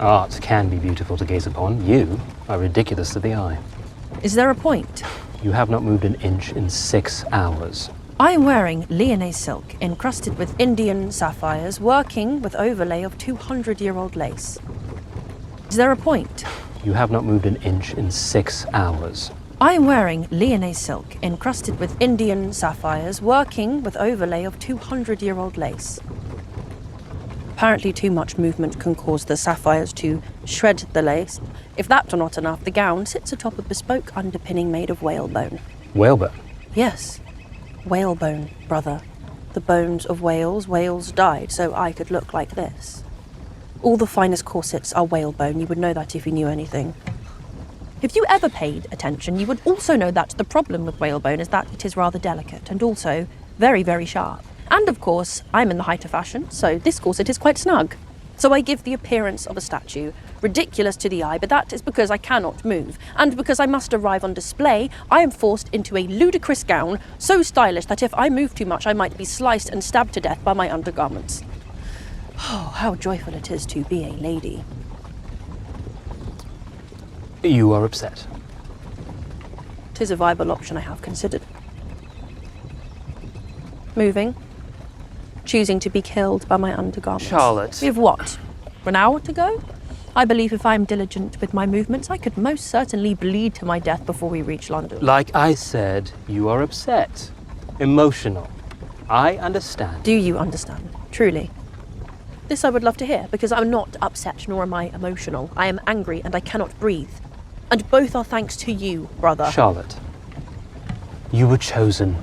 Art can be beautiful to gaze upon. You are ridiculous to the eye. Is there a point? You have not moved an inch in 6 hours. I am wearing Lyonnais silk, encrusted with Indian sapphires, working with overlay of 200-year-old lace. Is there a point? You have not moved an inch in 6 hours. I am wearing Lyonnais silk, encrusted with Indian sapphires, working with overlay of 200-year-old lace. Apparently too much movement can cause the sapphires to shred the lace. If that were not enough, the gown sits atop a bespoke underpinning made of whalebone. Whalebone? Yes, whalebone, brother. The bones of whales. Whales died, so I could look like this. All the finest corsets are whalebone. You would know that if you knew anything. If you ever paid attention, you would also know that the problem with whalebone is that it is rather delicate and also very, very sharp. And of course, I'm in the height of fashion, so this corset is quite snug. So I give the appearance of a statue, ridiculous to the eye, but that is because I cannot move. And because I must arrive on display, I am forced into a ludicrous gown, so stylish that if I move too much, I might be sliced and stabbed to death by my undergarments. Oh, how joyful it is to be a lady. You are upset. 'Tis a viable option I have considered. Moving. Choosing to be killed by my undergarments. Charlotte. We have what? An hour to go? I believe if I am diligent with my movements, I could most certainly bleed to my death before we reach London. Like I said, you are upset. Emotional. I understand. Do you understand? Truly? This I would love to hear, because I'm not upset, nor am I emotional. I am angry and I cannot breathe. And both are thanks to you, brother. Charlotte, you were chosen.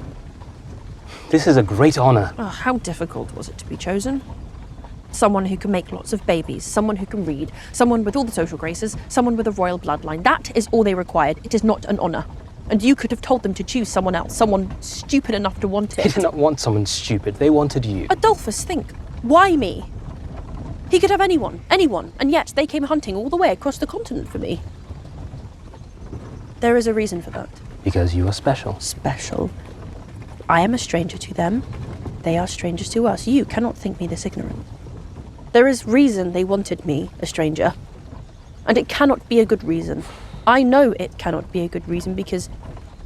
This is a great honor. Oh, how difficult was it to be chosen? Someone who can make lots of babies, someone who can read, someone with all the social graces, someone with a royal bloodline. That is all they required. It is not an honor. And you could have told them to choose someone else, someone stupid enough to want it. They did not want someone stupid. They wanted you. Adolphus, think. Why me? He could have anyone, and yet they came hunting all the way across the continent for me. There is a reason for that. Because you are special. Special. I am a stranger to them. They are strangers to us. You cannot think me this ignorant. There is reason they wanted me, a stranger. And it cannot be a good reason. I know it cannot be a good reason because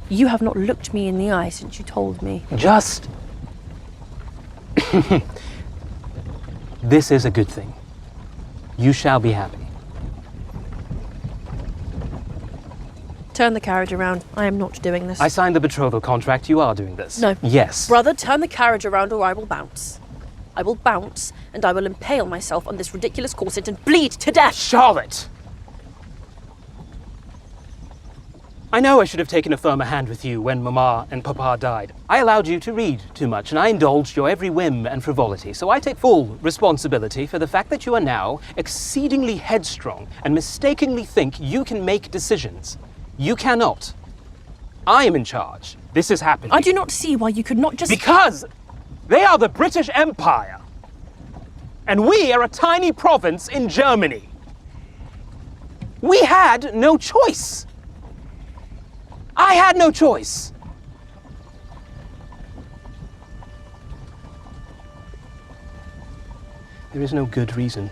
you have not looked me in the eye since you told me. Just... This is a good thing. You shall be happy. Turn the carriage around. I am not doing this. I signed the betrothal contract. You are doing this. No. Yes. Brother, turn the carriage around or I will bounce. I will bounce, and I will impale myself on this ridiculous corset and bleed to death. Charlotte! I know I should have taken a firmer hand with you when Mama and Papa died. I allowed you to read too much, and I indulged your every whim and frivolity, so I take full responsibility for the fact that you are now exceedingly headstrong and mistakenly think you can make decisions. You cannot. I am in charge. This is happening. I do not see why you could not just... Because they are the British Empire. And we are a tiny province in Germany. We had no choice. I had no choice. There is no good reason.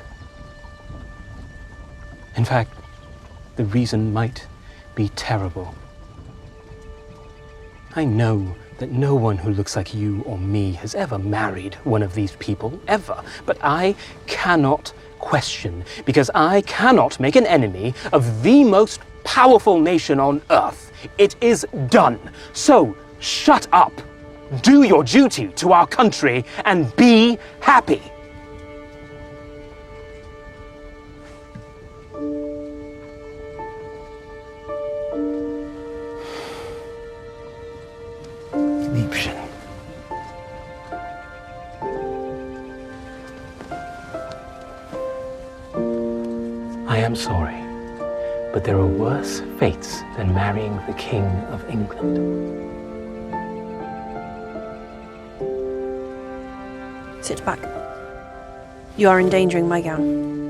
In fact, the reason might be terrible. I know that no one who looks like you or me has ever married one of these people, ever. But I cannot question, because I cannot make an enemy of the most powerful nation on earth. It is done. So shut up, do your duty to our country, and be happy. Liebchen. I am sorry, but there are worse fates than marrying the King of England. Sit back. You are endangering my gown.